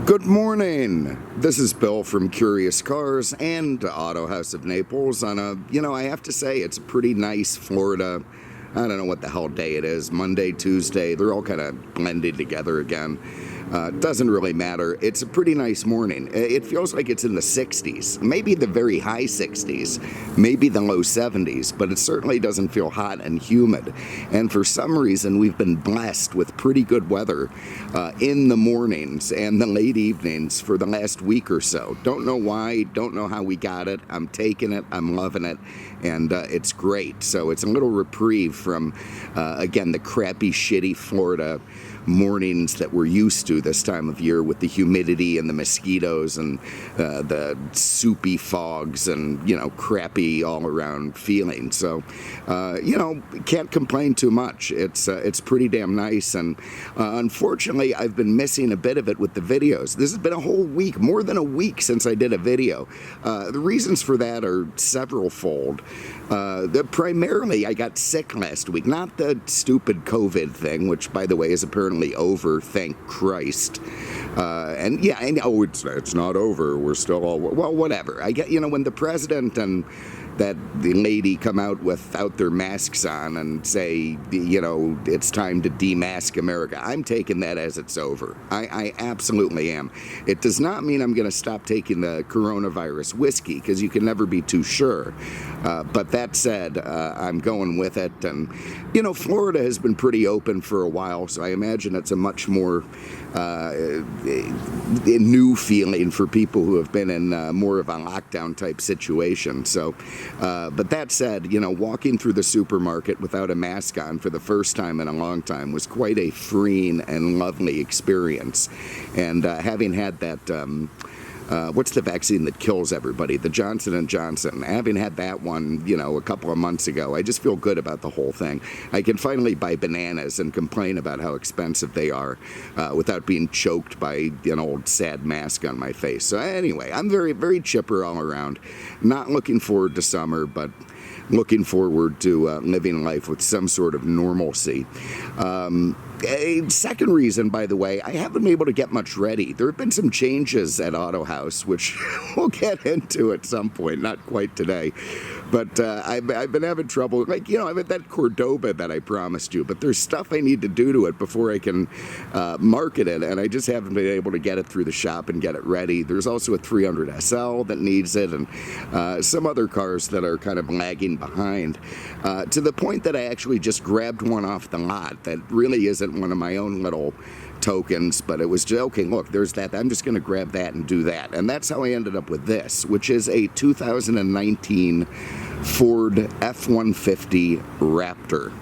Good morning. This is Bill from Curious Cars and Auto House of Naples on I have to say, it's a pretty nice Florida, I don't know what the hell day it is, Monday, Tuesday, they're all kind of blended together again. Doesn't really matter. It's a pretty nice morning. It feels like it's in the 60s, maybe the very high 60s, maybe the low 70s, but it certainly doesn't feel hot and humid. And for some reason, we've been blessed with pretty good weather in the mornings and the late evenings for the last week or so. Don't know why, don't know how we got it. I'm taking it, I'm loving it, and it's great. So it's a little reprieve from, again, the crappy, shitty Florida mornings that we're used to this time of year with the humidity and the mosquitoes and the soupy fogs and, crappy all around feeling. So, can't complain too much. It's pretty damn nice. And unfortunately, I've been missing a bit of it with the videos. This has been a whole week, more than a week since I did a video. The reasons for that are several-fold. Primarily, I got sick last week. Not the stupid COVID thing, which, by the way, is apparently over, thank Christ. And yeah, I know it's not over. We're still all, well, whatever. I get, when the president and the lady come out without their masks on and say, it's time to demask America, I'm taking that as it's over. I absolutely am. It does not mean I'm going to stop taking the coronavirus whiskey, because you can never be too sure. But that said, I'm going with it. And, Florida has been pretty open for a while, so I imagine it's a much more new feeling for people who have been in more of a lockdown type situation. So, but that said, walking through the supermarket without a mask on for the first time in a long time was quite a freeing and lovely experience. And having had that, what's the vaccine that kills everybody? The Johnson & Johnson. Having had that one, a couple of months ago, I just feel good about the whole thing. I can finally buy bananas and complain about how expensive they are without being choked by an old sad mask on my face. So anyway, I'm very, very chipper all around. Not looking forward to summer, but looking forward to living life with some sort of normalcy. A second reason, by the way, I haven't been able to get much ready. There have been some changes at Auto House, which we'll get into at some point, not quite today. But I've been having trouble, I've had that Cordoba that I promised you, but there's stuff I need to do to it before I can market it, and I just haven't been able to get it through the shop and get it ready. There's also a 300 SL that needs it, and some other cars that are kind of lagging behind, to the point that I actually just grabbed one off the lot that really isn't one of my own little tokens, but it was just, okay, look, there's that, I'm just going to grab that and do that. And that's how I ended up with this, which is a 2019 Ford F-150 Raptor.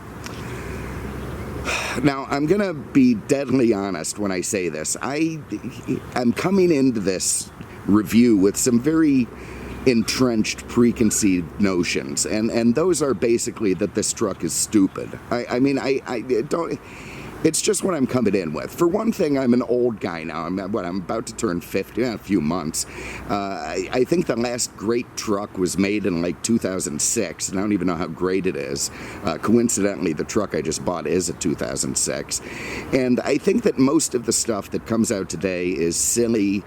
Now, I'm going to be deadly honest when I say this. I'm coming into this review with some very entrenched preconceived notions, and those are basically that this truck is stupid. I don't. It's just what I'm coming in with. For one thing, I'm an old guy now. I'm about to turn 50 in a few months. I think the last great truck was made in like 2006, and I don't even know how great it is. Coincidentally, the truck I just bought is a 2006. And I think that most of the stuff that comes out today is silly,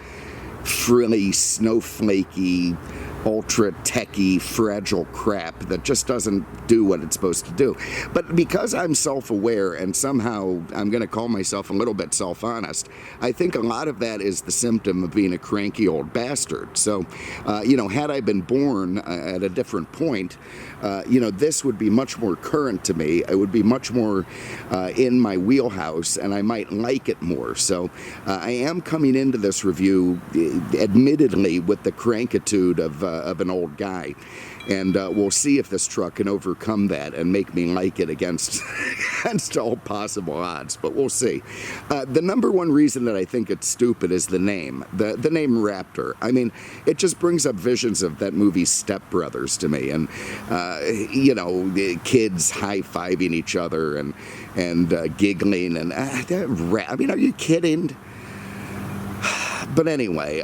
frilly, snowflakey, ultra techy, fragile crap that just doesn't do what it's supposed to do. But because I'm self-aware and somehow I'm going to call myself a little bit self-honest, I think a lot of that is the symptom of being a cranky old bastard. So, had I been born at a different point, this would be much more current to me. It would be much more in my wheelhouse, and I might like it more. So I am coming into this review, admittedly, with the crankitude of an old guy. And we'll see if this truck can overcome that and make me like it against all possible odds. But we'll see. The number one reason that I think it's stupid is the name. The name Raptor. I mean, it just brings up visions of that movie Step Brothers to me. And, kids high-fiving each other and giggling. And, are you kidding? But anyway,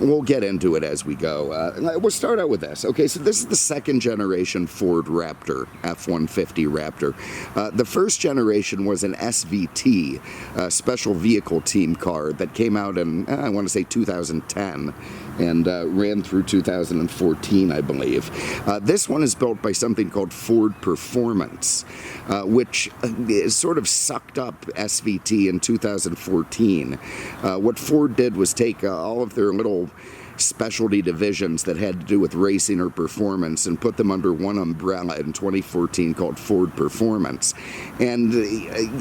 We'll get into it as we go. We'll start out with this. Okay, so this is the second generation Ford Raptor, F-150 Raptor. The first generation was an SVT, Special Vehicle Team car, that came out in, I want to say 2010, and ran through 2014, I believe. This one is built by something called Ford Performance, which sort of sucked up SVT in 2014. What Ford did was take all of their little specialty divisions that had to do with racing or performance and put them under one umbrella in 2014 called Ford Performance. And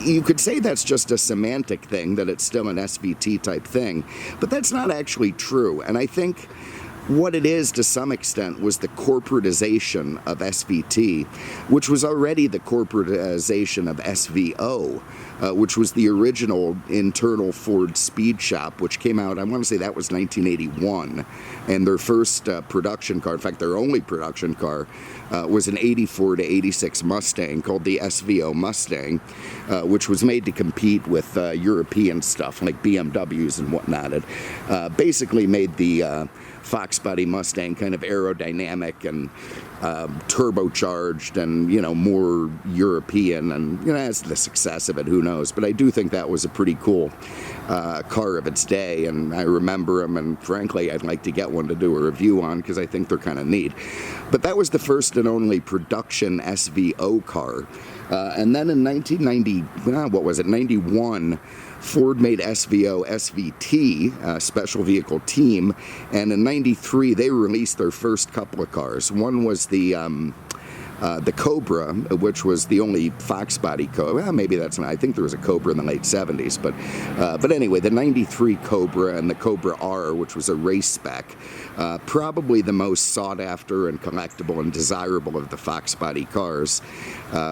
you could say that's just a semantic thing, that it's still an SVT type thing, but that's not actually true. And I think what it is, to some extent, was the corporatization of SVT, which was already the corporatization of SVO, which was the original internal Ford speed shop, which came out, I want to say that was 1981. And their first production car, in fact, their only production car, was an 84 to 86 Mustang called the SVO Mustang, which was made to compete with European stuff like BMWs and whatnot. It basically made the Fox body Mustang kind of aerodynamic and turbocharged and, you know, more European, and, you know, as the success of it, who knows. But I do think that was a pretty cool car of its day, and I remember them, and frankly I'd like to get one to do a review on because I think they're kind of neat. But that was the first and only production SVO car. And then in 91, Ford made SVO SVT, Special Vehicle Team, and in 93 they released their first couple of cars. One was the Cobra, which was the only Fox body Cobra. Well, maybe that's not. I think there was a Cobra in the late 70s, but anyway, the 93 Cobra and the Cobra R, which was a race spec, probably the most sought after and collectible and desirable of the Fox body cars,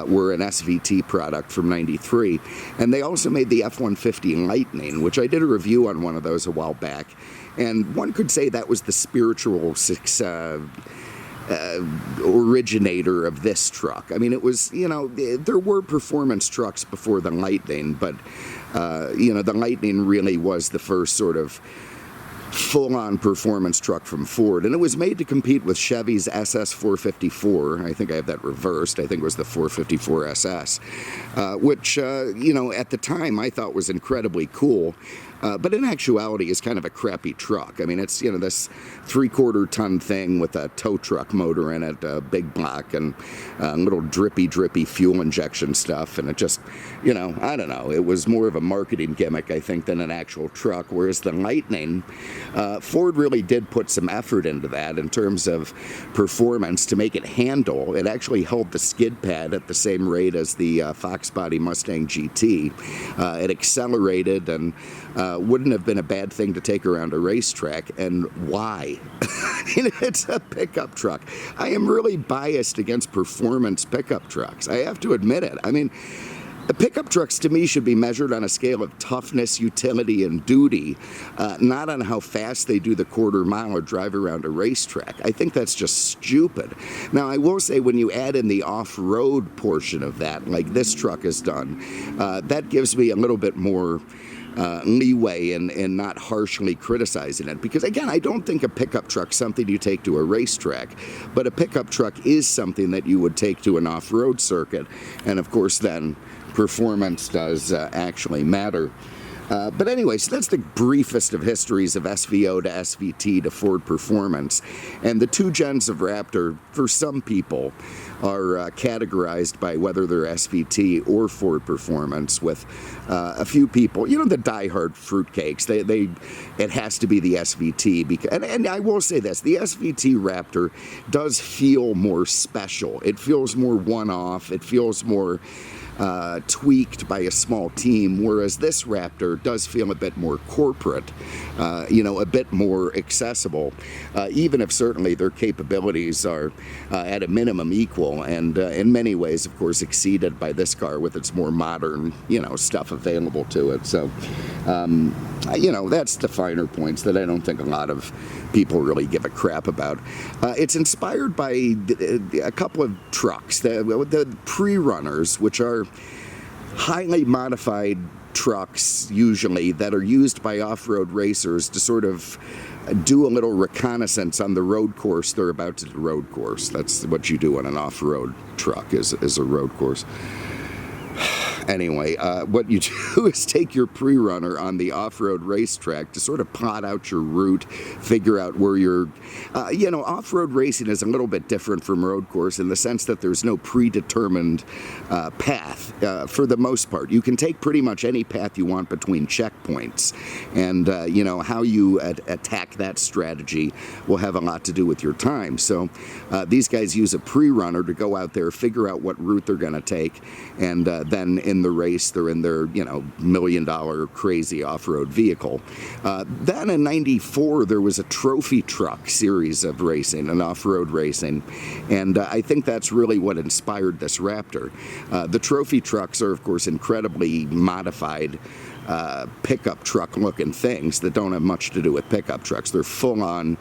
were an SVT product from 93. And they also made the F-150 Lightning, which I did a review on one of those a while back, and one could say that was the spiritual originator of this truck. I mean, it was, you know, there were performance trucks before the Lightning, but you know, the Lightning really was the first sort of full-on performance truck from Ford, and it was made to compete with Chevy's SS 454. I think I have that reversed. I think it was the 454 SS, which you know, at the time I thought was incredibly cool. But in actuality is kind of a crappy truck. I mean, it's, you know, this 3/4 ton thing with a tow truck motor in it, a big block, and little drippy fuel injection stuff. And it just, you know, I don't know. It was more of a marketing gimmick, I think, than an actual truck. Whereas the Lightning, Ford really did put some effort into that in terms of performance to make it handle. It actually held the skid pad at the same rate as the Fox body Mustang GT. It accelerated and wouldn't have been a bad thing to take around a racetrack. And why? It's a pickup truck. I am really biased against performance pickup trucks. I have to admit it. I mean, the pickup trucks to me should be measured on a scale of toughness, utility, and duty, not on how fast they do the 1/4 mile or drive around a racetrack. I think that's just stupid. Now, I will say, when you add in the off-road portion of that, like this truck has done, that gives me a little bit more leeway in not harshly criticizing it, because again, I don't think a pickup truck's something you take to a racetrack, but a pickup truck is something that you would take to an off-road circuit, and of course then performance does actually matter. But anyway, so that's the briefest of histories of SVO to SVT to Ford Performance. And the two gens of Raptor, for some people, are categorized by whether they're SVT or Ford Performance, with a few people, you know, the diehard fruitcakes, it has to be the SVT. And I will say this, the SVT Raptor does feel more special. It feels more one-off. It feels more tweaked by a small team, whereas this Raptor does feel a bit more corporate, you know, a bit more accessible, even if certainly their capabilities are at a minimum equal, and in many ways, of course, exceeded by this car with its more modern, you know, stuff available to it. So, you know, that's the finer points that I don't think a lot of people really give a crap about. It's inspired by a couple of trucks, the pre-runners, which are highly modified trucks usually that are used by off-road racers to sort of do a little reconnaissance on the road course they're about to do. Road course, that's what you do on an off-road truck, is a road course. Anyway, what you do is take your pre-runner on the off-road racetrack to sort of plot out your route, figure out where you're, off-road racing is a little bit different from road course in the sense that there's no predetermined path for the most part. You can take pretty much any path you want between checkpoints, and how you attack that strategy will have a lot to do with your time. So these guys use a pre-runner to go out there, figure out what route they're going to take, and then in the race they're in their $1 million crazy off-road vehicle. Then in '94 there was a trophy truck series of racing, an off-road racing, and I think that's really what inspired this Raptor. The trophy trucks are of course incredibly modified pickup truck looking things that don't have much to do with pickup trucks. They're full on,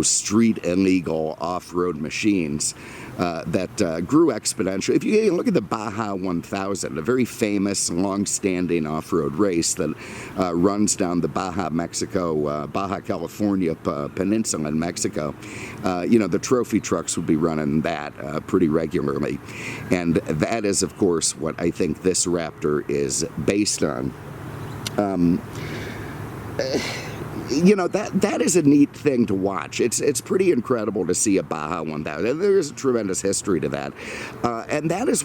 street illegal off-road machines that grew exponentially. If you look at the Baja 1000, a very famous, long-standing off-road race that runs down the Baja California peninsula in Mexico, the trophy trucks would be running that pretty regularly. And that is, of course, what I think this Raptor is based on. That is a neat thing to watch. It's pretty incredible to see a Baja 1000. There is a tremendous history to that, and that is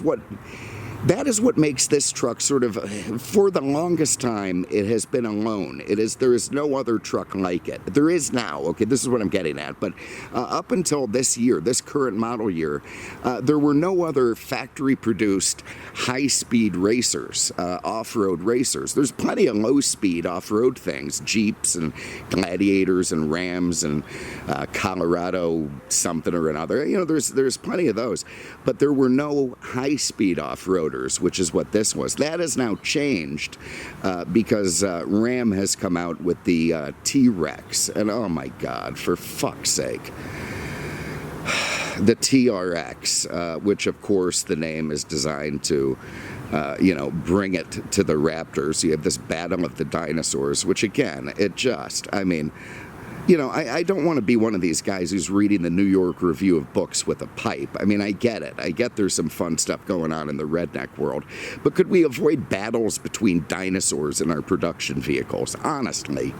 what makes this truck sort of, for the longest time, it has been alone. There is no other truck like it. There is now, okay, this is what I'm getting at, but up until this year, this current model year, there were no other factory-produced high-speed racers, off-road racers. There's plenty of low-speed off-road things, Jeeps and Gladiators and Rams and Colorado something or another. There's plenty of those, but there were no high-speed off-road, which is what this was. That has now changed because Ram has come out with the T-Rex, and oh my God, for fuck's sake. The TRX, which of course the name is designed to bring it to the Raptor. So you have this battle of the dinosaurs, which again, I don't want to be one of these guys who's reading the New York Review of Books with a pipe. I mean, I get it. I get there's some fun stuff going on in the redneck world. But could we avoid battles between dinosaurs in our production vehicles? Honestly.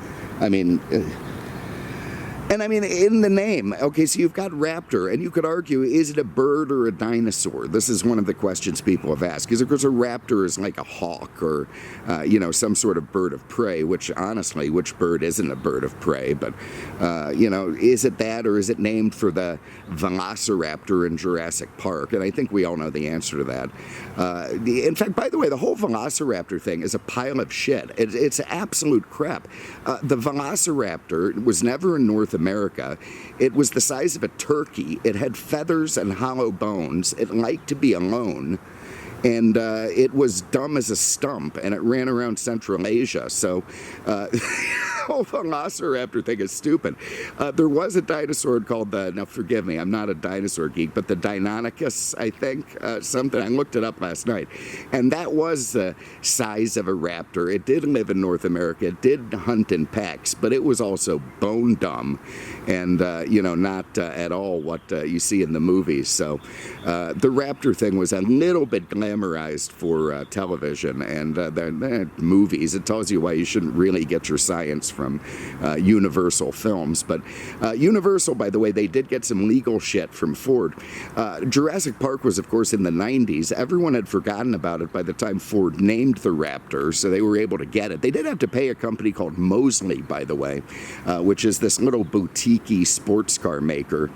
In the name, okay, so you've got Raptor, and you could argue, is it a bird or a dinosaur? This is one of the questions people have asked. Because, of course, a raptor is like a hawk or, some sort of bird of prey, which, honestly, which bird isn't a bird of prey? But, is it that, or is it named for the velociraptor in Jurassic Park? And I think we all know the answer to that. In fact, by the way, the whole velociraptor thing is a pile of shit. It's absolute crap. The velociraptor was never in North America. It was the size of a turkey. It had feathers and hollow bones. It liked to be alone. And it was dumb as a stump, and it ran around Central Asia. So the whole velociraptor thing is stupid. There was a dinosaur called now forgive me, I'm not a dinosaur geek, but the Deinonychus, I think, something. I looked it up last night. And that was the size of a raptor. It did live in North America. It did hunt in packs, but it was also bone dumb and, not at all what you see in the movies. So the raptor thing was a little bit glamorized for television and the movies. It tells you why you shouldn't really get your science from Universal Films. But Universal, by the way, they did get some legal shit from Ford. Jurassic Park was, of course, in the 90s. Everyone had forgotten about it by the time Ford named the Raptor, so they were able to get it. They did have to pay a company called Mosley, by the way, which is this little boutique-y sports car maker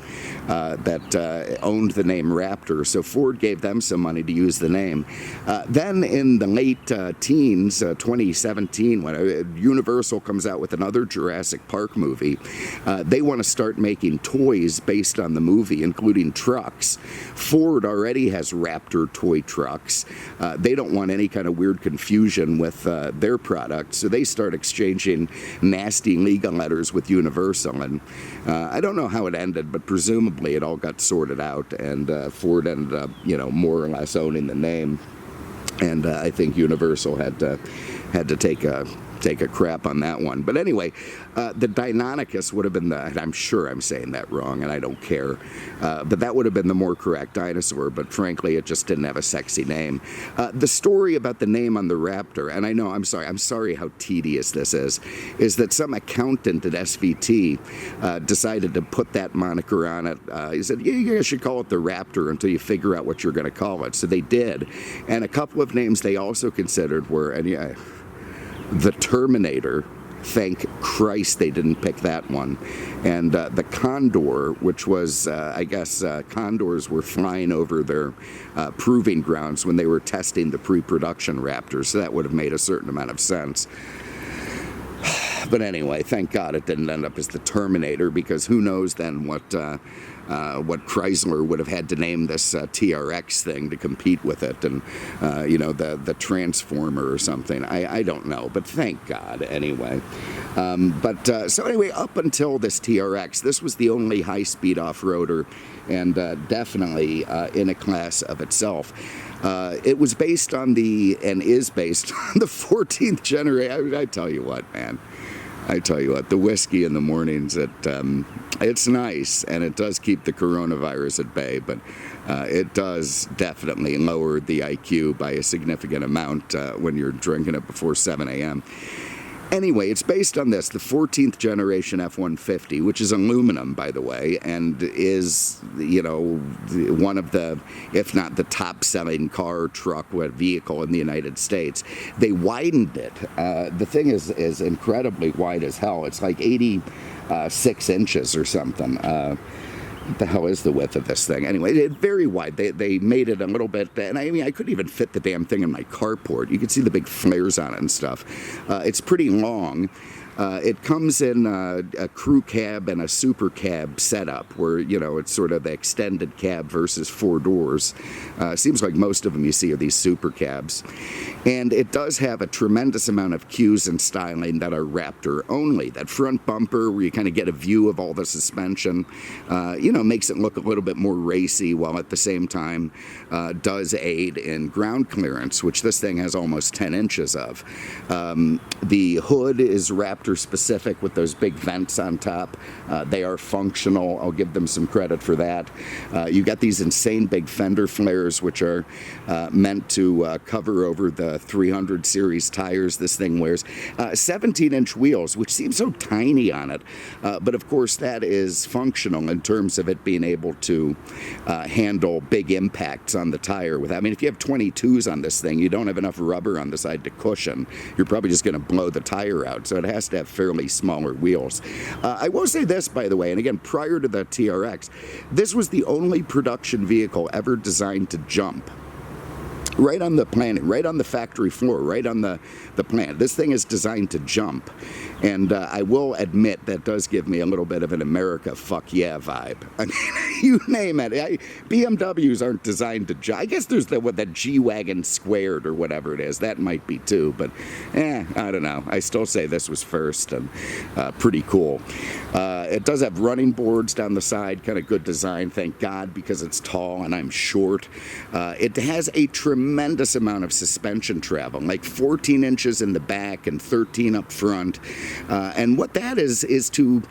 that owned the name Raptor. So Ford gave them some money to use the name. Then in the late teens, 2017, when Universal comes out with another Jurassic Park movie, they want to start making toys based on the movie, including trucks. Ford already has Raptor toy trucks. They don't want any kind of weird confusion with their product, so they start exchanging nasty legal letters with Universal. And I don't know how it ended, but presumably it all got sorted out, and Ford ended up, more or less owning the name. And I think Universal had to take a take a crap on that one. But anyway, the Deinonychus would have been and I'm sure I'm saying that wrong, and I don't care, but that would have been the more correct dinosaur, but frankly, it just didn't have a sexy name. The story about the name on the Raptor, and I know, I'm sorry how tedious this is that some accountant at SVT decided to put that moniker on it. He said, yeah, you guys should call it the Raptor until you figure out what you're going to call it. So they did. And a couple of names they also considered were, the Terminator. Thank Christ they didn't pick that one. And the Condor, which was, I guess, condors were flying over their proving grounds when they were testing the pre-production Raptors, so that would have made a certain amount of sense. But anyway, thank God it didn't end up as the Terminator, because who knows then what Chrysler would have had to name this TRX thing to compete with it, and the Transformer or something. I don't know, but thank God anyway. So anyway, up until this TRX, this was the only high-speed off-roader, and definitely in a class of itself. It was based on and is based on the 14th generation. I tell you what, man. I tell you what, the whiskey in the mornings, it's nice, and it does keep the coronavirus at bay, but it does definitely lower the IQ by a significant amount when you're drinking it before 7 a.m. Anyway, it's based on the 14th generation F-150, which is aluminum, by the way, and is, one of the, if not the top-selling truck vehicle in the United States. They widened it. The thing is incredibly wide as hell. It's like 86 inches or something. What the hell is the width of this thing? Anyway, it's very wide. They made it a little bit, and I couldn't even fit the damn thing in my carport. You can see the big flares on it and stuff. It's pretty long. It comes in a crew cab and a super cab setup where, it's sort of the extended cab versus four doors. Seems like most of them you see are these super cabs. And it does have a tremendous amount of cues and styling that are Raptor only. That front bumper where you kind of get a view of all the suspension, makes it look a little bit more racy, while at the same time does aid in ground clearance, which this thing has almost 10 inches of. The hood is Raptor specific with those big vents on top. They are functional. I'll give them some credit for that. You got these insane big fender flares, which are meant to cover over the 300 series tires this thing wears. 17-inch wheels, which seems so tiny on it, but of course that is functional in terms of it being able to handle big impacts on the tire. If you have 22s on this thing, you don't have enough rubber on the side to cushion. You're probably just going to blow the tire out, so it has to have fairly smaller wheels. I will say this, by the way, and again, prior to the TRX, this was the only production vehicle ever designed to jump. Right on the planet, right on the factory floor, right on the plant. This thing is designed to jump. And I will admit that does give me a little bit of an America fuck yeah vibe. You name it. BMWs aren't designed to jump. I guess there's the G-Wagon squared or whatever it is. That might be too, but I don't know. I still say this was first, and pretty cool. It does have running boards down the side, kind of good design, thank God, because it's tall and I'm short. It has a tremendous amount of suspension travel, like 14 inches in the back and 13 up front. And what that is to,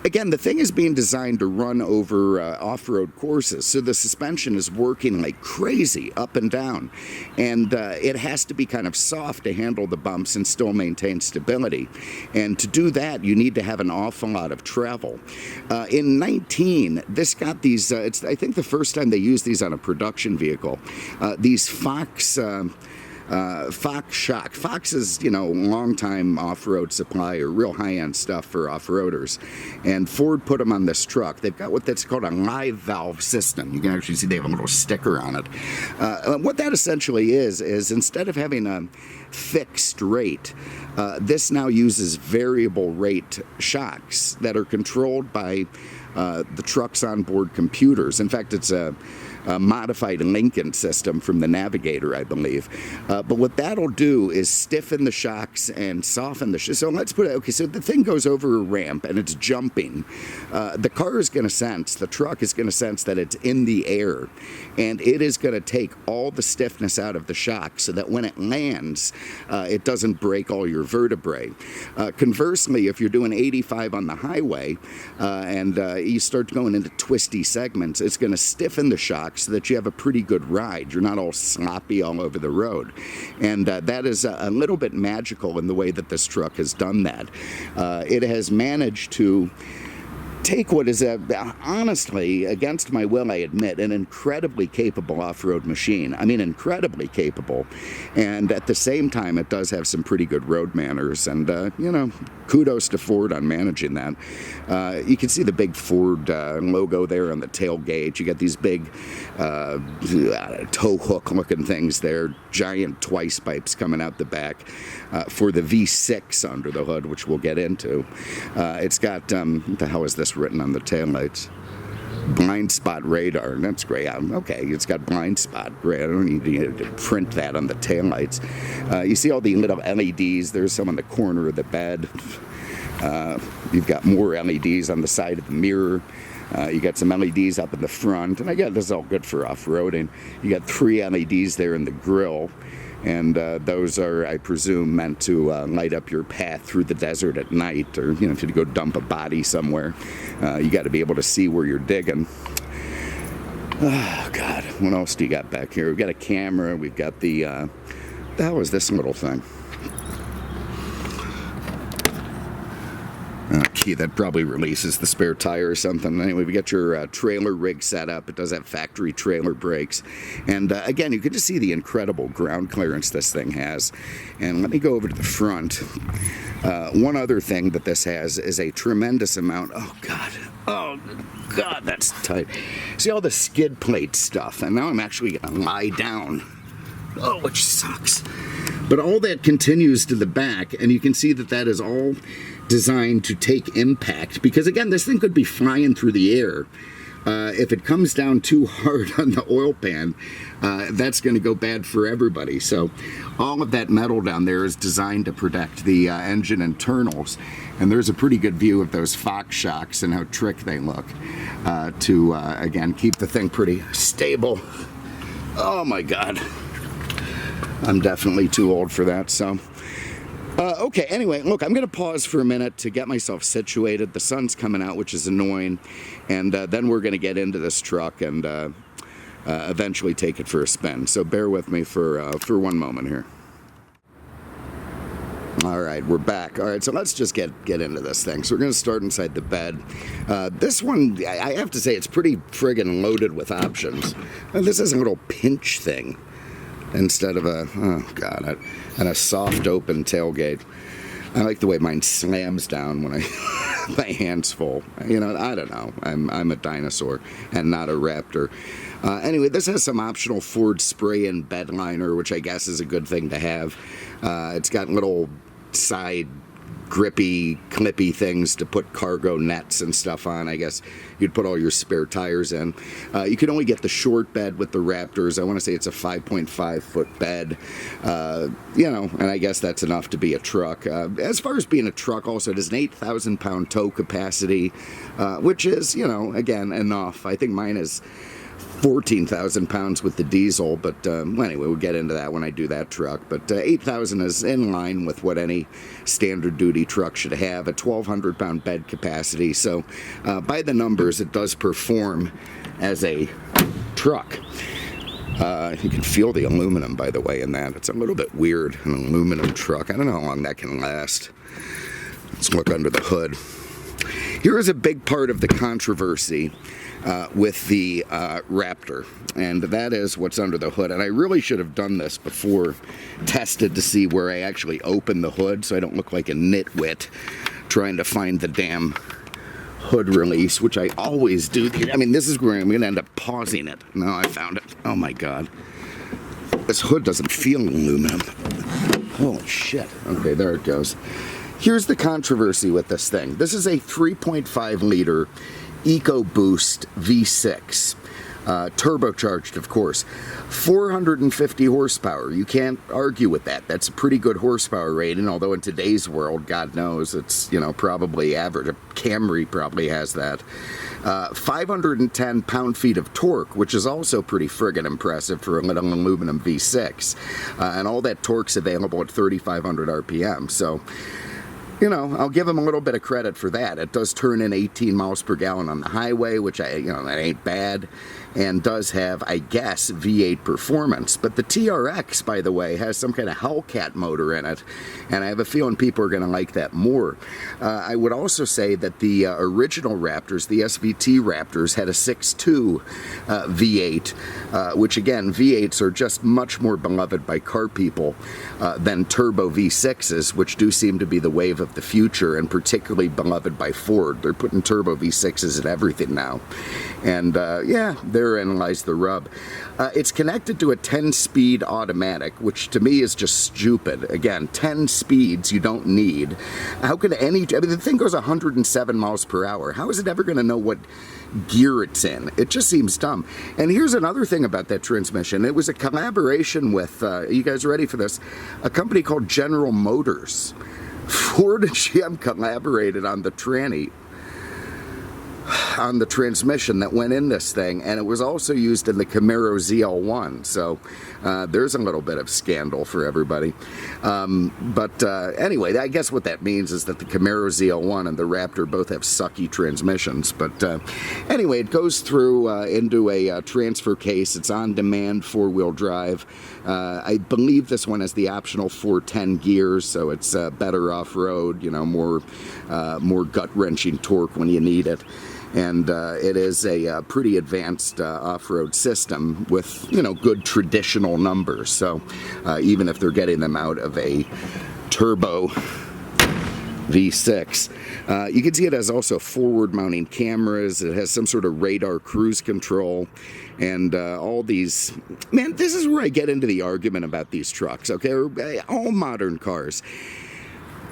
again, the thing is being designed to run over off-road courses, so the suspension is working like crazy up and down, and it has to be kind of soft to handle the bumps and still maintain stability. And to do that, you need to have an awful lot of travel. In 19, this got these, it's I think the first time they used these on a production vehicle, these Fox shock. Fox is, long-time off-road supplier, real high-end stuff for off-roaders. And Ford put them on this truck. They've got that's called a live valve system. You can actually see they have a little sticker on it. What that essentially is instead of having a fixed rate, this now uses variable rate shocks that are controlled by the truck's onboard computers. In fact, it's modified Lincoln system from the Navigator, I believe. But what that'll do is stiffen the shocks and soften the shocks. So let's put it, okay, so the thing goes over a ramp and it's jumping. The car is going to sense, the truck is going to sense that it's in the air, and it is going to take all the stiffness out of the shock so that when it lands, it doesn't break all your vertebrae. Conversely, if you're doing 85 on the highway and you start going into twisty segments, it's going to stiffen the shock so that you have a pretty good ride. You're not all sloppy all over the road. And that is a little bit magical in the way that this truck has done that. It has managed to take what is, honestly, against my will, I admit, an incredibly capable off-road machine. I mean, incredibly capable. And at the same time, it does have some pretty good road manners. And, you know, kudos to Ford on managing that. You can see the big Ford logo there on the tailgate. You got these big tow hook looking things there, giant twice pipes coming out the back for the V6 under the hood, which we'll get into. It's got, what the hell is this written on the taillights? Blind spot radar. That's great. Okay, it's got blind spot. Great. I don't need to print that on the taillights. You see all the little LEDs. There's some on the corner of the bed. You've got more LEDs on the side of the mirror. You got some LEDs up in the front. And again, this is all good for off-roading. You got 3 LEDs there in the grill. And those are, I presume, meant to light up your path through the desert at night, or, you know, if you go dump a body somewhere, you got to be able to see where you're digging. Oh, God. What else do you got back here? We've got a camera. We've got the hell is this little thing? Key that probably releases the spare tire or something. Anyway, we got your trailer rig set up. It does have factory trailer brakes. And again, you can just see the incredible ground clearance this thing has. And let me go over to the front. One other thing that this has is a tremendous amount. Oh, God, that's tight. See all the skid plate stuff. And now I'm actually going to lie down. Oh, which sucks. But all that continues to the back, and you can see that that is all designed to take impact, because again, this thing could be flying through the air. If it comes down too hard on the oil pan, that's going to go bad for everybody. So all of that metal down there is designed to protect the engine internals, and there's a pretty good view of those Fox shocks and how trick they look to again keep the thing pretty stable. Oh my God, I'm definitely too old for that. So okay, anyway, look, I'm going to pause for a minute to get myself situated. The sun's coming out, which is annoying, and then we're going to get into this truck and eventually take it for a spin. So bear with me for one moment here. All right, we're back. All right, so let's just get into this thing. So we're going to start inside the bed. This one, I have to say, it's pretty friggin' loaded with options. This is a little pinch thing instead of a, oh God, and a soft open tailgate. I like the way mine slams down when my hand's full. You know, I don't know. I'm a dinosaur and not a Raptor. Anyway, this has some optional Ford spray-in bed liner, which I guess is a good thing to have. It's got little side grippy, clippy things to put cargo nets and stuff on. I guess you'd put all your spare tires in. You can only get the short bed with the Raptors. I want to say it's a 5.5 foot bed. You know, and I guess that's enough to be a truck. As far as being a truck, also, it has an 8,000 pound tow capacity, which is, you know, again, enough. I think mine is 14,000 pounds with the diesel, but anyway, we'll get into that when I do that truck. But 8,000 is in line with what any standard duty truck should have, a 1,200 pound bed capacity. So by the numbers, it does perform as a truck. You can feel the aluminum, by the way, in that. It's a little bit weird, an aluminum truck. I don't know how long that can last. Let's look under the hood. Here is a big part of the controversy with the Raptor, and that is what's under the hood. And I really should have done this before, tested to see where I actually open the hood so I don't look like a nitwit trying to find the damn hood release, which I always do. I mean, this is where I'm going to end up pausing it. No, I found it. Oh my God. This hood doesn't feel aluminum. Holy shit. Okay, there it goes. Here's the controversy with this thing. This is a 3.5 liter EcoBoost V6. Turbocharged, of course. 450 horsepower. You can't argue with that. That's a pretty good horsepower rating, although in today's world, God knows, it's, you know, probably average. A Camry probably has that. 510 pound-feet of torque, which is also pretty friggin' impressive for a little aluminum V6. And all that torque's available at 3,500 RPM, so... You know, I'll give them a little bit of credit for that. It does turn in 18 miles per gallon on the highway, which, that ain't bad, and does have, I guess, V8 performance. But the TRX, by the way, has some kind of Hellcat motor in it, and I have a feeling people are going to like that more. I would also say that the original Raptors, the SVT Raptors, had a 6.2 V8, which, again, V8s are just much more beloved by car people than turbo V6s, which do seem to be the wave of the future, and particularly beloved by Ford. They're putting turbo V6s in everything now. And yeah, therein lies the rub. It's connected to a 10-speed automatic, which to me is just stupid. Again, 10 speeds you don't need. How could I mean, the thing goes 107 miles per hour. How is it ever going to know what gear it's in? It just seems dumb. And here's another thing about that transmission. It was a collaboration with, you guys ready for this? A company called General Motors. Ford and GM collaborated on the tranny, on the transmission that went in this thing, and it was also used in the Camaro ZL1, so there's a little bit of scandal for everybody. But anyway, I guess what that means is that the Camaro ZL1 and the Raptor both have sucky transmissions. But anyway, it goes through into a transfer case. It's on-demand four-wheel drive. I believe this one has the optional 410 gears, so it's better off-road, you know, more gut-wrenching torque when you need it. And it is a pretty advanced off-road system with, you know, good traditional numbers. So even if they're getting them out of a turbo V6, you can see it has also forward-mounting cameras. It has some sort of radar cruise control, and all these. Man, this is where I get into the argument about these trucks. Okay, all modern cars.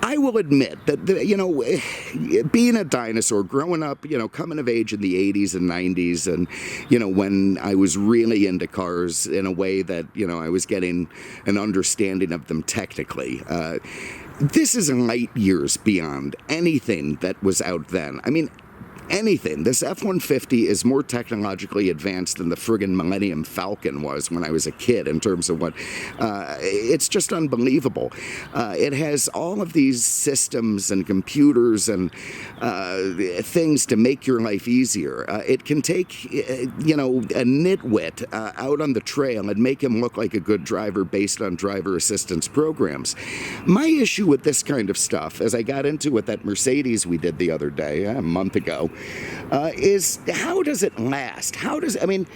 I will admit that, you know, being a dinosaur, growing up, you know, coming of age in the 80s and 90s, and, you know, when I was really into cars in a way that, you know, I was getting an understanding of them technically, this is light years beyond anything that was out then. I mean, anything. This F-150 is more technologically advanced than the friggin' Millennium Falcon was when I was a kid in terms of what... it's just unbelievable. It has all of these systems and computers and things to make your life easier. It can take, you know, a nitwit out on the trail and make him look like a good driver based on driver assistance programs. My issue with this kind of stuff, as I got into with that Mercedes we did the other day, a month ago, is how does it last? I mean,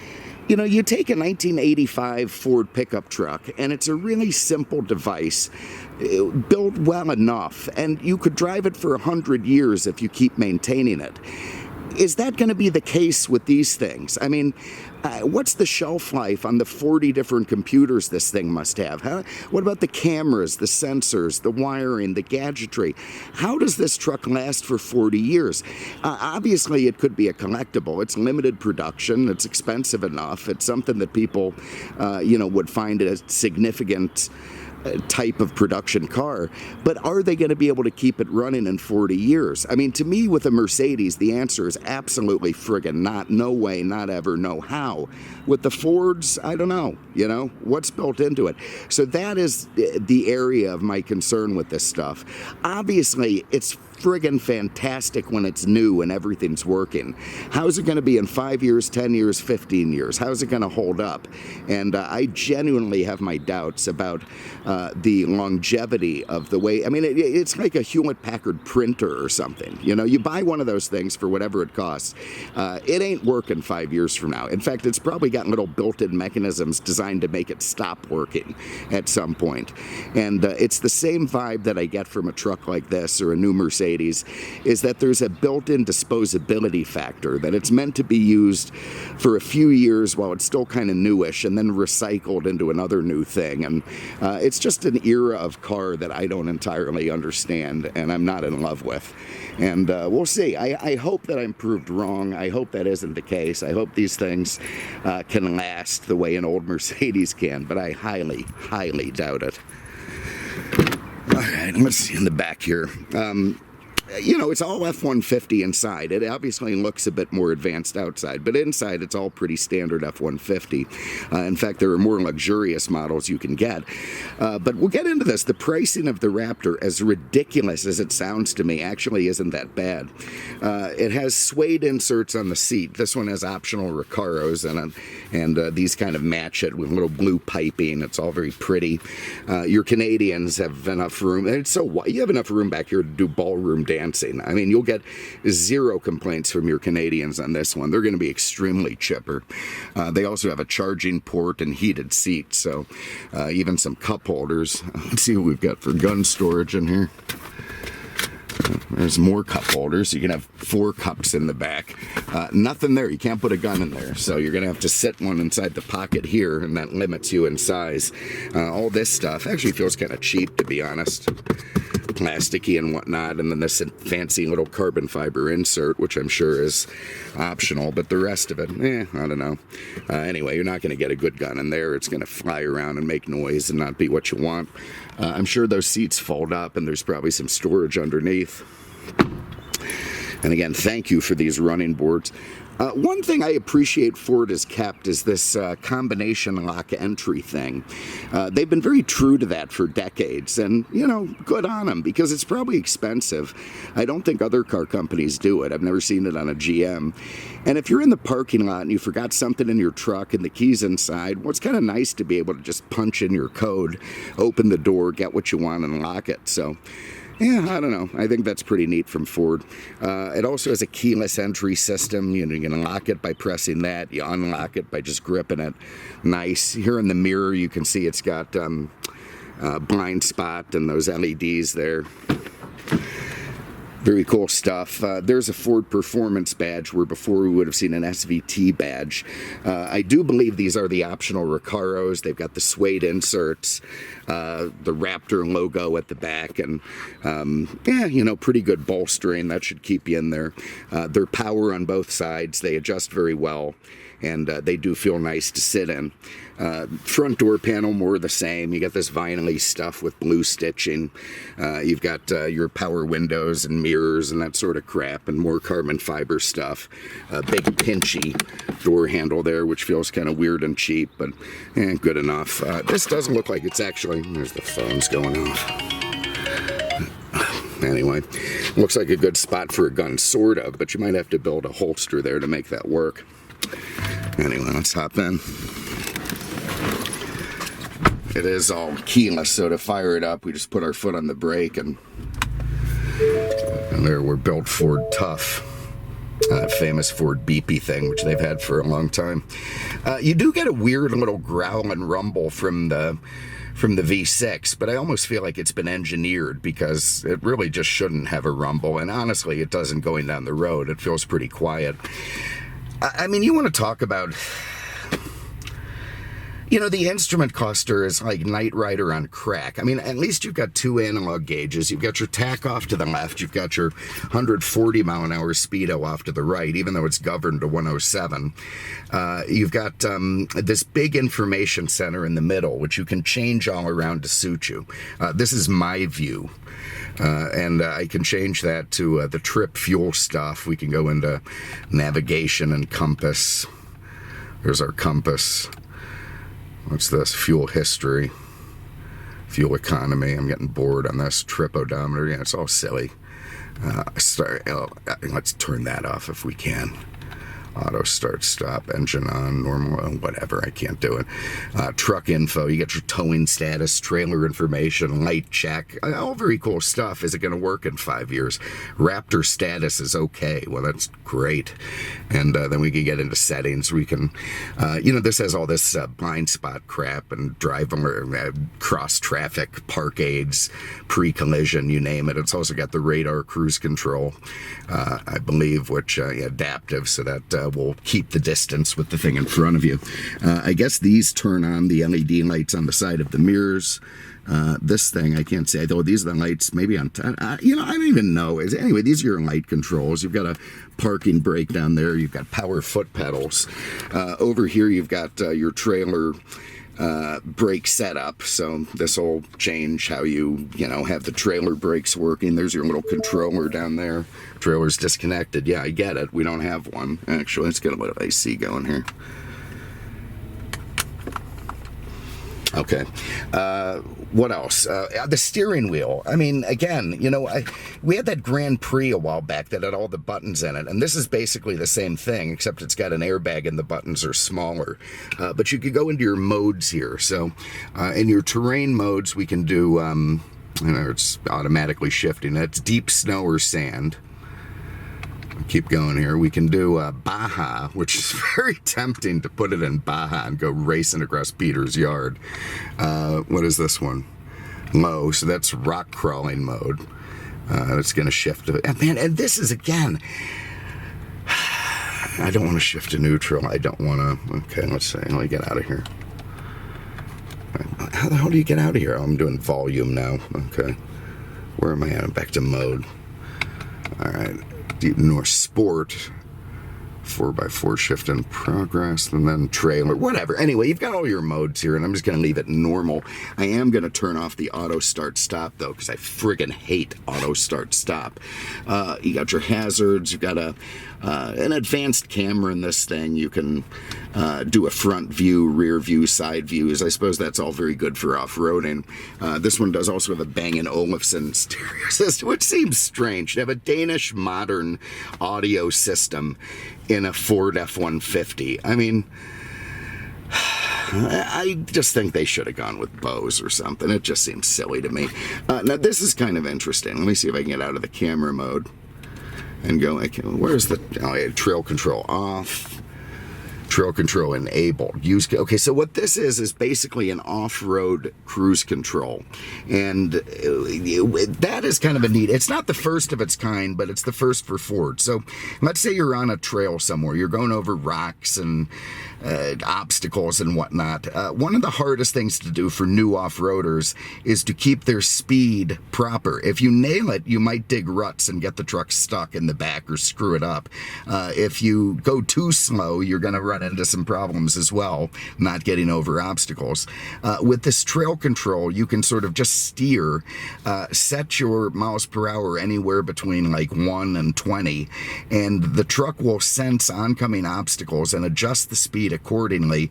you know, you take a 1985 Ford pickup truck, and it's a really simple device, built well enough, and you could drive it for 100 years if you keep maintaining it. Is that going to be the case with these things? I mean, what's the shelf life on the 40 different computers this thing must have? Huh? What about the cameras, the sensors, the wiring, the gadgetry? How does this truck last for 40 years? Obviously, it could be a collectible. It's limited production. It's expensive enough. It's something that people, you know, would find a significant type of production car, but are they going to be able to keep it running in 40 years? I mean, to me, with a Mercedes, the answer is absolutely friggin' not, no way, not ever, no how. With the Fords, I don't know, you know, what's built into it? So that is the area of my concern with this stuff. Obviously, it's friggin' fantastic when it's new and everything's working. How's it going to be in 5 years, 10 years, 15 years? How's it going to hold up? And I genuinely have my doubts about the longevity of the way. I mean, it's like a Hewlett-Packard printer or something. You know, you buy one of those things for whatever it costs. It ain't working 5 years from now. In fact, it's probably got little built-in mechanisms designed to make it stop working at some point. And it's the same vibe that I get from a truck like this or a new Mercedes Mercedes is that there's a built-in disposability factor, that it's meant to be used for a few years while it's still kind of newish and then recycled into another new thing. And it's just an era of car that I don't entirely understand and I'm not in love with. And we'll see. I hope that I'm proved wrong. I hope that isn't the case. I hope these things can last the way an old Mercedes can, but I highly, highly doubt it. All right, let's see in the back here. You know, it's all F-150 inside. It obviously looks a bit more advanced outside, but inside it's all pretty standard F-150. In fact, there are more luxurious models you can get. But we'll get into this. The pricing of the Raptor, as ridiculous as it sounds to me, actually isn't that bad. It has suede inserts on the seat. This one has optional Recaros in it, and these kind of match it with little blue piping. It's all very pretty. Your Canadians have enough room. And it's so you have enough room back here to do ballroom dancing. I mean, you'll get zero complaints from your Canadians on this one. They're going to be extremely chipper. They also have a charging port and heated seats, so even some cup holders. Let's see what we've got for gun storage in here. There's more cup holders. You can have 4 cups in the back. Nothing there. You can't put a gun in there. So you're going to have to sit one inside the pocket here, and that limits you in size. All this stuff actually feels kind of cheap, to be honest. Plasticky and whatnot, and then this fancy little carbon fiber insert, which I'm sure is optional, but the rest of it, I don't know. Anyway, you're not going to get a good gun in there. It's going to fly around and make noise and not be what you want. I'm sure those seats fold up, and there's probably some storage underneath. And again, thank you for these running boards. One thing I appreciate Ford has kept is this combination lock entry thing. They've been very true to that for decades, and, you know, good on them, because it's probably expensive. I don't think other car companies do it. I've never seen it on a GM. And if you're in the parking lot and you forgot something in your truck and the key's inside, well, it's kind of nice to be able to just punch in your code, open the door, get what you want, and lock it. So, yeah, I don't know. I think that's pretty neat from Ford. It also has a keyless entry system. You know, you can lock it by pressing that. You unlock it by just gripping it. Nice. Here in the mirror, you can see it's got blind spot and those LEDs there. Very cool stuff. There's a Ford Performance badge where before we would have seen an SVT badge. I do believe these are the optional Recaros. They've got the suede inserts, the Raptor logo at the back, and yeah, you know, pretty good bolstering. That should keep you in there. They're power on both sides. They adjust very well, and they do feel nice to sit in. Front door panel, more of the same. You got this vinyl-y stuff with blue stitching. You've got your power windows and mirrors and that sort of crap, and more carbon fiber stuff. Big pinchy door handle there, which feels kind of weird and cheap, but good enough. This doesn't look like it's actually... There's the phone's going off. Anyway, looks like a good spot for a gun, sort of, but you might have to build a holster there to make that work. Anyway, let's hop in. It is all keyless, so to fire it up, we just put our foot on the brake, and there we're built Ford tough. Famous Ford beepy thing, which they've had for a long time. You do get a weird little growl and rumble from the V6, but I almost feel like it's been engineered, because it really just shouldn't have a rumble, and honestly, it doesn't going down the road. It feels pretty quiet. I mean, you want to talk about... You know, the instrument cluster is like Knight Rider on crack. I mean, at least you've got 2 analog gauges. You've got your tach off to the left. You've got your 140 mile an hour speedo off to the right, even though it's governed to 107. You've got this big information center in the middle, which you can change all around to suit you. This is my view. And I can change that to the trip fuel stuff. We can go into navigation and compass. There's our compass. What's this? Fuel history, fuel economy. I'm getting bored on this. Trip odometer. Yeah, it's all silly. Let's turn that off if we can. Auto start stop, engine on, normal, whatever, I can't do it. Truck info, you get your towing status, trailer information, light check, all very cool stuff. Is it going to work in 5 years? Raptor status is okay. Well, that's great. And then we can get into settings. We can, this has all this blind spot crap and driver cross traffic, park aids, pre-collision, you name it. It's also got the radar cruise control, I believe, which adaptive, so that will keep the distance with the thing in front of you. I guess these turn on the LED lights on the side of the mirrors. This thing, I can't say, though these are the lights maybe on, I don't even know. Anyway, these are your light controls. You've got a parking brake down there. You've got power foot pedals. Over here, you've got your trailer brake setup, so this will change how you have the trailer brakes working. There's your little controller down there. Trailer's disconnected. Yeah, I get it. We don't have one. Actually, let's get a little AC going here. Okay. What else? The steering wheel. I mean, again, we had that Grand Prix a while back that had all the buttons in it, and this is basically the same thing, except it's got an airbag and the buttons are smaller. But you could go into your modes here. So in your terrain modes, we can do, it's automatically shifting. That's deep snow or sand. Keep going here. We can do Baja, which is very tempting to put it in Baja and go racing across Peter's yard. What is this one? Low, so that's rock crawling mode. It's going to shift to, and this is, again, I don't want to shift to neutral. I don't want to, okay, let's see. Let me get out of here. How the hell do you get out of here? Oh, I'm doing volume now. Okay. Where am I at? I'm back to mode. All right. Deep North Sport, 4x4 shift in progress, and then trailer, whatever. Anyway, you've got all your modes here, and I'm just going to leave it normal. I am going to turn off the auto start stop, though, because I friggin' hate auto start stop. You got your hazards. You've got an advanced camera in this thing. You can do a front view, rear view, side views. I suppose that's all very good for off-roading. This one does also have a Bang & Olufsen stereo system, which seems strange. They have a Danish modern audio system in a Ford F-150. I mean, I just think they should have gone with Bose or something. It just seems silly to me. Now, this is kind of interesting. Let me see if I can get out of the camera mode and go, where's the trail control off? Trail control enabled. Okay, so what this is basically an off-road cruise control, and that is kind of a neat. It's not the first of its kind, but it's the first for Ford. So let's say you're on a trail somewhere, you're going over rocks and obstacles and whatnot. One of the hardest things to do for new off-roaders is to keep their speed proper. If you nail it, you might dig ruts and get the truck stuck in the back or screw it up. If you go too slow, you're going to run into some problems as well, not getting over obstacles. With this trail control, you can sort of just steer, set your miles per hour anywhere between like 1 and 20, and the truck will sense oncoming obstacles and adjust the speed accordingly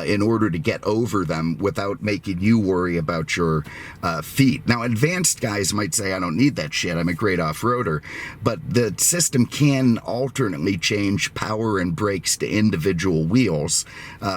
in order to get over them without making you worry about your feet. Now, advanced guys might say, I don't need that shit, I'm a great off-roader, but the system can alternately change power and brakes to individual wheels,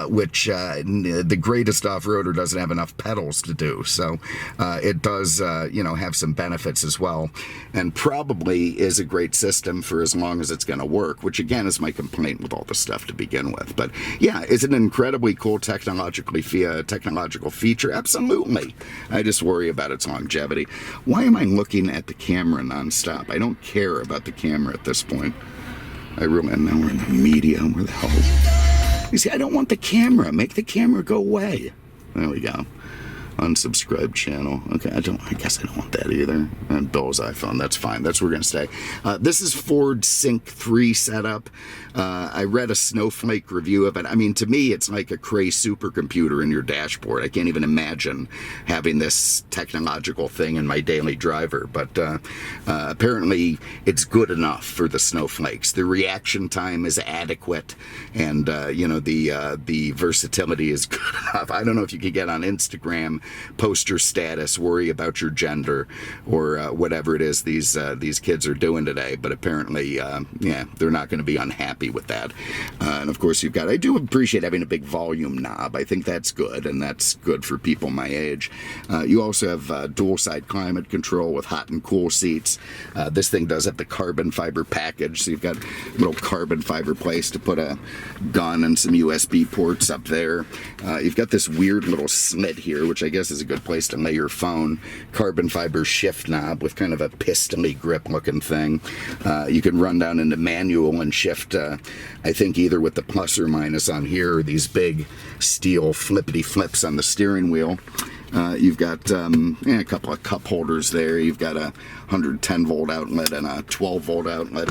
which the greatest off-roader doesn't have enough pedals to do. So it does, have some benefits as well, and probably is a great system for as long as it's going to work, which again is my complaint with all the stuff to begin with. But yeah, is it an incredibly cool technological feature? Absolutely. I just worry about its longevity. Why am I looking at the camera nonstop? I don't care about the camera at this point. I really, and now we're in the media. Where the hell? You see, I don't want the camera. Make the camera go away. There we go. Unsubscribe channel. Okay, I guess I don't want that either. And Bill's iPhone, that's fine. That's where we're going to stay. This is Ford Sync 3 setup. I read a Snowflake review of it. I mean, to me, it's like a Cray supercomputer in your dashboard. I can't even imagine having this technological thing in my daily driver. But apparently, it's good enough for the snowflakes. The reaction time is adequate, and the versatility is good enough. I don't know if you could get on Instagram poster status, worry about your gender, or whatever it is these kids are doing today. But apparently, yeah, they're not going to be unhappy with that. And of course, I do appreciate having a big volume knob. I think that's good, and that's good for people my age. You also have dual side climate control with hot and cool seats. This thing does have the carbon fiber package, so you've got a little carbon fiber place to put a gun and some USB ports up there. You've got this weird little slit here, which I guess is a good place to lay your phone. Carbon fiber shift knob with kind of a piston-y grip looking thing. You can run down into manual and shift, I think either with the plus or minus on here, or these big steel flippity flips on the steering wheel. You've got a couple of cup holders there. You've got a 110 volt outlet and a 12 volt outlet.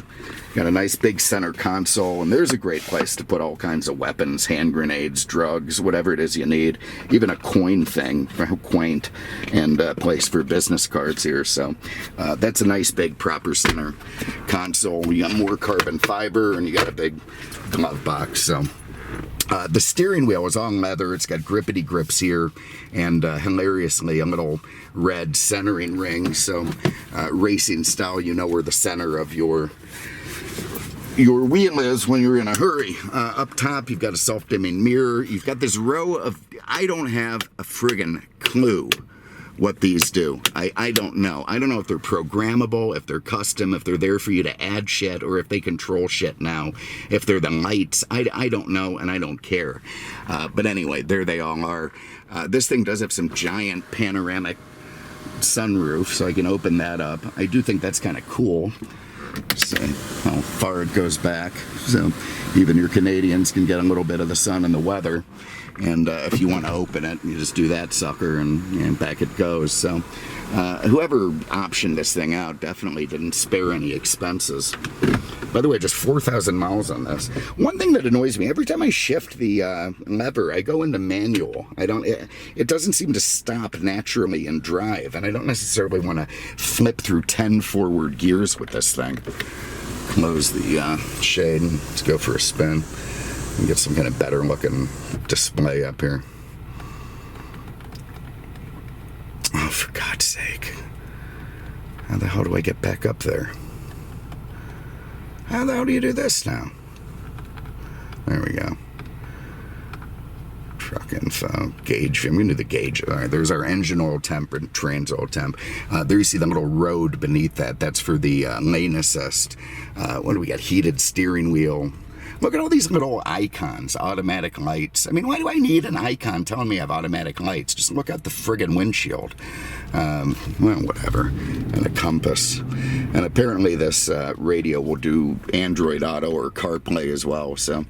Got a nice big center console, and there's a great place to put all kinds of weapons, hand grenades, drugs, whatever it is you need. Even a coin thing, how quaint, and a place for business cards here. So that's a nice big proper center console. You got more carbon fiber, and you got a big glove box. So the steering wheel is all leather. It's got grippity grips here, and hilariously a little red centering ring. So racing style, you know where the center of your wheel is when you're in a hurry. Up top, you've got a self-dimming mirror. You've got this row of, I don't have a friggin' clue what these do. I don't know. I don't know if they're programmable, if they're custom, if they're there for you to add shit, or if they control shit now. If they're the lights, I don't know, and I don't care. But anyway, there they all are. This thing does have some giant panoramic sunroof, so I can open that up. I do think that's kind of cool. So how far it goes back, so even your Canadians can get a little bit of the sun and the weather. And if you want to open it, you just do that sucker, and back it goes. So whoever optioned this thing out definitely didn't spare any expenses. By the way, just 4,000 miles on this. One thing that annoys me, every time I shift the lever, I go into manual. It doesn't seem to stop naturally in drive, and I don't necessarily want to flip through 10 forward gears with this thing. Close the shade and let's go for a spin and get some kind of better looking display up here. Oh, for God's sake. How the hell do I get back up there? How the hell do you do this now? There we go. Truck info, gauge. I'm going to do the gauge. All right, there's our engine oil temp and trans oil temp. There you see the little road beneath that. That's for the lane assist. What do we got? Heated steering wheel. Look at all these little icons, automatic lights. I mean, why do I need an icon telling me I have automatic lights? Just look out the friggin' windshield. Well, whatever. And a compass. And apparently this radio will do Android Auto or CarPlay as well. So,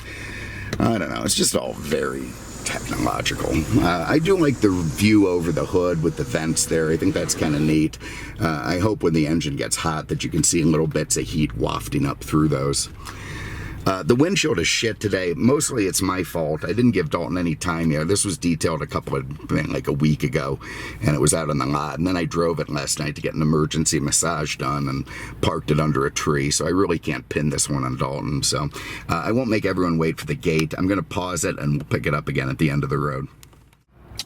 I don't know. It's just all very technological. I do like the view over the hood with the vents there. I think that's kind of neat. I hope when the engine gets hot that you can see little bits of heat wafting up through those. The windshield is shit today. Mostly it's my fault. I didn't give Dalton any time here. This was detailed like a week ago, and it was out on the lot. And then I drove it last night to get an emergency massage done and parked it under a tree. So I really can't pin this one on Dalton. So I won't make everyone wait for the gate. I'm going to pause it and we'll pick it up again at the end of the road.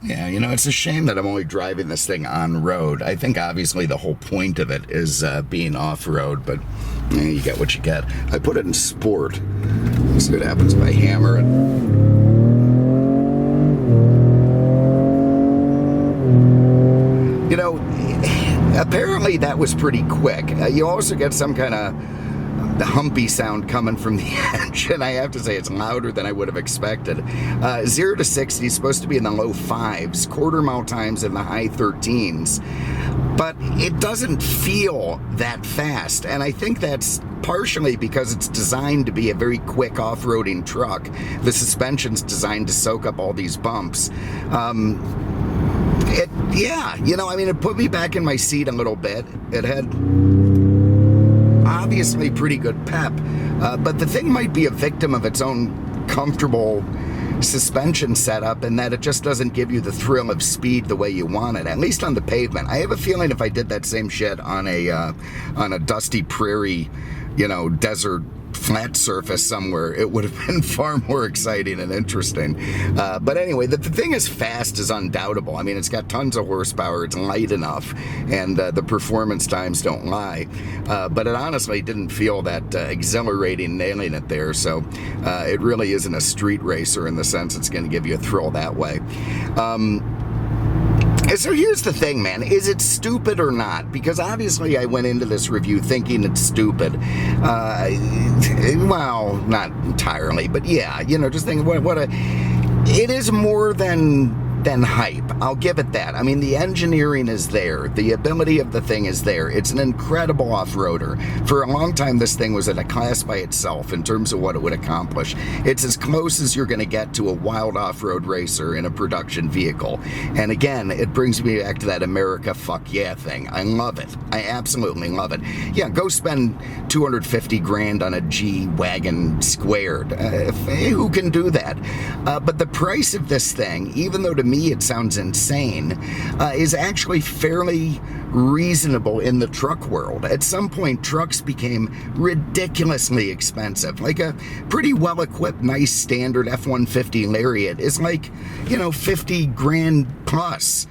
Yeah, you know, it's a shame that I'm only driving this thing on road. I think obviously the whole point of it is being off-road, but you get what you get. I put it in sport. Let's see what happens if I hammer it. You know, apparently that was pretty quick. You also get some kind of the humpy sound coming from the engine. I have to say it's louder than I would have expected. 0 to 60 is supposed to be in the low 5s, quarter mile times in the high 13s, but it doesn't feel that fast, and I think that's partially because it's designed to be a very quick off-roading truck. The suspension's designed to soak up all these bumps. Yeah, you know, I mean, it put me back in my seat a little bit. It had obviously pretty good pep, but the thing might be a victim of its own comfortable suspension setup, in that it just doesn't give you the thrill of speed the way you want it, at least on the pavement. I have a feeling if I did that same shit on a dusty prairie, you know, desert flat surface somewhere, it would have been far more exciting and interesting. But anyway, the thing is fast is undoubtable. I mean, it's got tons of horsepower, it's light enough, and the performance times don't lie. But it honestly didn't feel that exhilarating nailing it there, so it really isn't a street racer in the sense it's going to give you a thrill that way. So here's the thing, man. Is it stupid or not? Because obviously I went into this review thinking it's stupid. Well, not entirely, but yeah, just thinking, it is more than hype. I'll give it that. I mean, the engineering is there. The ability of the thing is there. It's an incredible off-roader. For a long time, this thing was in a class by itself in terms of what it would accomplish. It's as close as you're going to get to a wild off-road racer in a production vehicle. And again, it brings me back to that America fuck yeah thing. I love it. I absolutely love it. Yeah, go spend 250 grand on a G-Wagon squared. Who can do that? But the price of this thing, even though to me it sounds insane, is actually fairly reasonable in the truck world. At some point, trucks became ridiculously expensive. Like a pretty well-equipped, nice standard F-150 Lariat is like, 50 grand plus.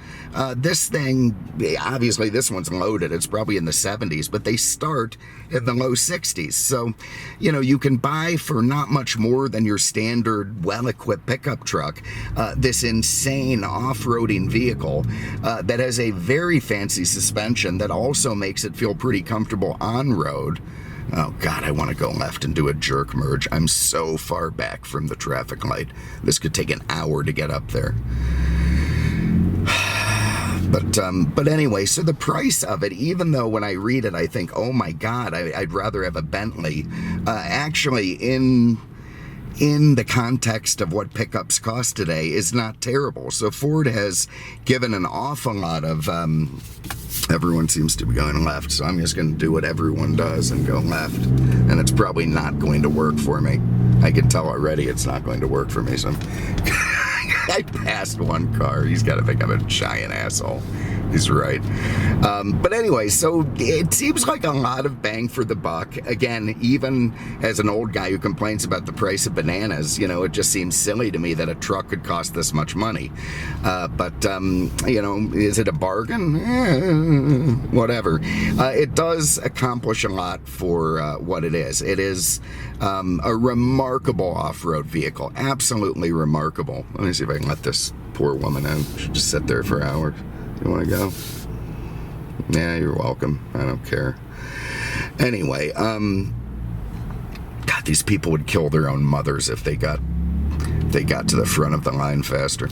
This thing, obviously this one's loaded, it's probably in the 70s, but they start in the low 60s. So, you can buy for not much more than your standard well-equipped pickup truck, this insane off-roading vehicle that has a very fancy suspension that also makes it feel pretty comfortable on-road. Oh God, I want to go left and do a jerk merge. I'm so far back from the traffic light. This could take an hour to get up there. But anyway, so the price of it, even though when I read it, I think, oh my God, I'd rather have a Bentley, actually in the context of what pickups cost today is not terrible. So Ford has given an awful lot of, everyone seems to be going left, so I'm just going to do what everyone does and go left. And it's probably not going to work for me. I can tell already it's not going to work for me, so I passed one car. He's got to think I'm a giant asshole. He's right. But anyway, so it seems like a lot of bang for the buck. Again, even as an old guy who complains about the price of bananas, it just seems silly to me that a truck could cost this much money. But is it a bargain? Whatever. It does accomplish a lot for what it is. It is a remarkable off-road vehicle. Absolutely remarkable. Let me see if I can let this poor woman in. She'll just sit there for hours. You want to go? Yeah, you're welcome. I don't care. Anyway, God, these people would kill their own mothers if they got to the front of the line faster.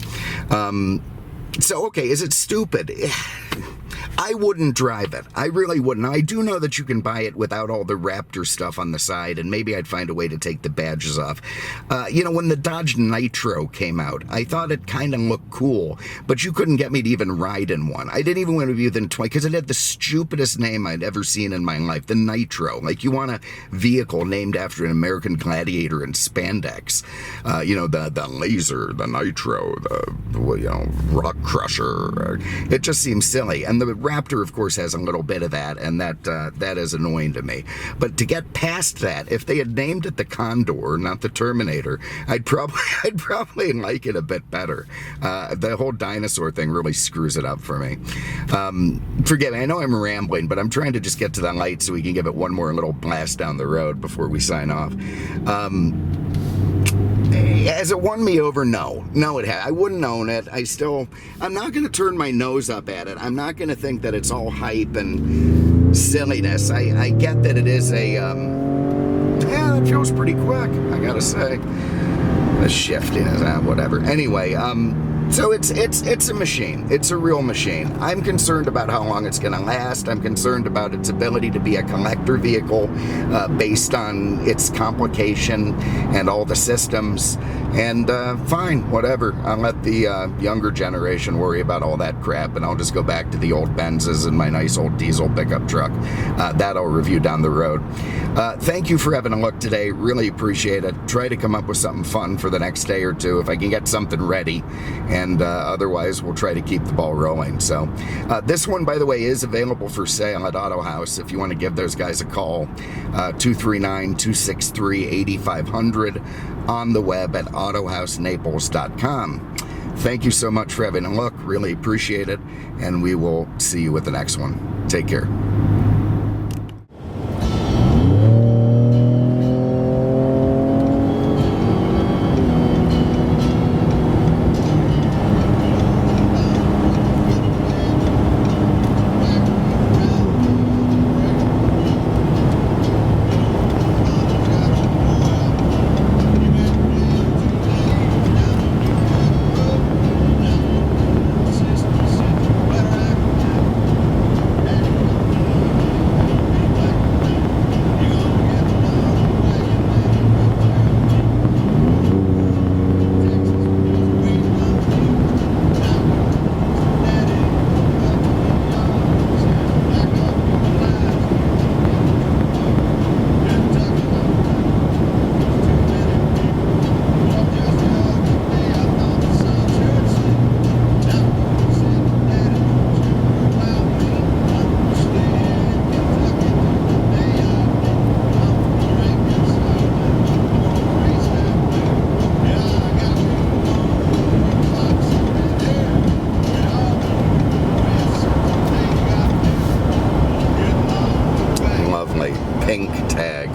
So, okay, is it stupid? I wouldn't drive it. I really wouldn't. I do know that you can buy it without all the Raptor stuff on the side, and maybe I'd find a way to take the badges off. When the Dodge Nitro came out, I thought it kind of looked cool, but you couldn't get me to even ride in one. I didn't even want to be within 20, because it had the stupidest name I'd ever seen in my life, the Nitro. Like, you want a vehicle named after an American gladiator in spandex. The Laser, the Nitro, the Rock Crusher. It just seems silly. And the Raptor, of course, has a little bit of that, and that is annoying to me. But to get past that, if they had named it the Condor, not the Terminator, I'd probably like it a bit better. The whole dinosaur thing really screws it up for me. Forget me, I know I'm rambling, but I'm trying to just get to the light so we can give it one more little blast down the road before we sign off. Has it won me over? No, it has. I wouldn't own it. I'm not going to turn my nose up at it. I'm not going to think that it's all hype and silliness. I get that it is it feels pretty quick, I gotta say. The shifting is whatever. Anyway, so it's a machine. It's a real machine. I'm concerned about how long it's going to last. I'm concerned about its ability to be a collector vehicle based on its complication and all the systems. And fine, whatever. I'll let the younger generation worry about all that crap, and I'll just go back to the old Benzes and my nice old diesel pickup truck. That I'll review down the road. Thank you for having a look today. Really appreciate it. Try to come up with something fun for the next day or two if I can get something ready. and otherwise we'll try to keep the ball rolling. So this one, by the way, is available for sale at Auto House. If you want to give those guys a call, 239-263-8500, on the web at autohousenaples.com. Thank you so much for having a look. Really appreciate it, and we will see you with the next one. Take care. Pink tag.